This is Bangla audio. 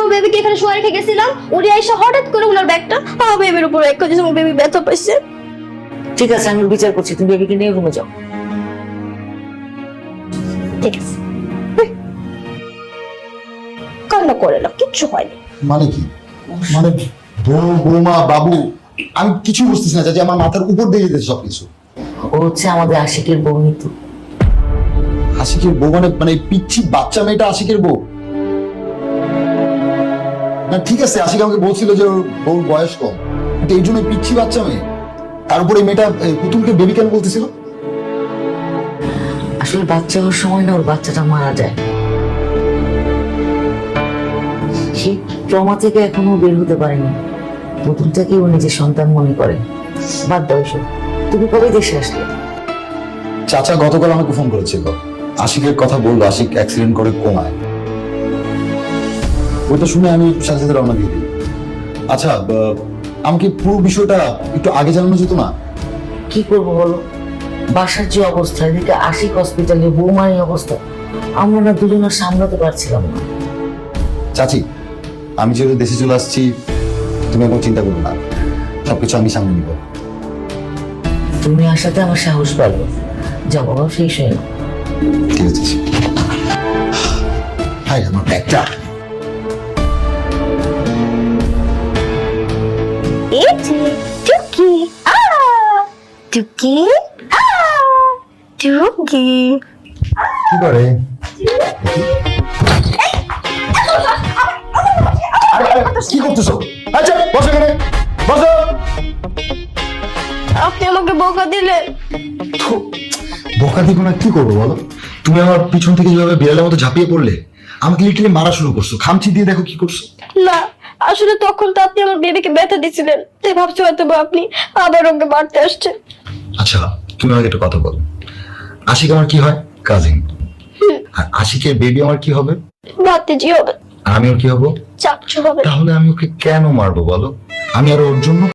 আমার বেবিকে এখানে শুয়ে রেখে গেছিলাম, উনি এসে হঠাৎ করে ওনার ব্যাগটা আমার বেবির উপর রেখে দিয়েছে, আমার বেবি ব্যথা পাইছে। ঠিক আছে, আমি বিচার করছি, তুমি বেবিকে নিয়ে রুমে যাও। ঠিক আছে, কান্না করে না, কিচ্ছু হয়নি। মানে কি? মানে বউ, বৌমা, বাবু, আমি কিছু বুঝতেছি না চাচি, আমার মাথার উপর দিয়ে যেতেছে সবকিছু। ও হচ্ছে আমাদের আশিকের বউ নিতু। আশিকের বউ মানে মানে পিচ্ছি বাচ্চা মেয়েটা আশিকের বউ? না ঠিক আছে, আশিক আমাকে বলছিল যে ওর বউর বয়স কম, কিন্তু এই জন্য পিচ্ছি বাচ্চা মেয়ে। তার উপরে এই মেয়েটা পুতুলকে বেবি কেন বলতেছিল? আসলে বাচ্চা হওয়ার সময় না ওর বাচ্চাটা মারা যায়, সেই ট্রমা থেকে এখনো বের হতে পারেনি। পুতুলটাকে ও নিজের সন্তান মনে করে। বাদ দাও এসব। তুমি কবে দেশে আসলে? চাচা গতকাল আমাকে ফোন করেছিল, আশিকের কথা বললো, আশিক অ্যাক্সিডেন্ট করে কোমায়। ওইটা শুনে আমি সাথে সাথে রওনা দিয়ে দিই। আচ্ছা, আমাকে পুরো বিষয়টা একটু আগে জানানো যেত না? কি করবো বলো, বাসার যে অবস্থা, এদিকে আশিক হসপিটালে, বৌমার এই অবস্থা, আমরা না দুজনে সামলাতে পারছিলাম না। চাচি, আমি যেহেতু দেশে চলে আসছি, তুমি কোনো চিন্তা করবে না, সবকিছু আমি সামনে নিব। তুমি আসাতে আমার সাহস বাড়লো। যাও বাবা, ফ্রেশ হয়ে নাও। ঠিক আছে। হাই, আমার ব্যাগটা। এই যে টুকি, টুকি, টুকি। কি করে? কি করতেছো? আচ্ছা বসো, এখানে বসো। আপনি আমাকে বকা দিলেন। বকা দিব না, কি করবো বলো? তুমি আমার পিছন থেকে যেভাবে বিড়ালের মতো ঝাঁপিয়ে পড়লে, আমাকে লিটারালি মারা শুরু করছো। খামচি দিয়ে দেখো কি করছো। না, আসলে তখন তো আপনি আমার বেবিকে ব্যথা দিছিলেন, তাই ভাবছি হয়তো বা আপনি আবার ওকে মারতে আসছেন। আচ্ছা, তুমি আমাকে একটা কথা বলো, আশিক আমার কি হয়? কাজিন। আর আশিকের বেবি আমার কি হবে? ভাতিজি হবে। আর আমি ওর কি হবো? চাকচু হবে। তাহলে আমি ওকে কেন মারবো বলো? আমি আর ওর জন্য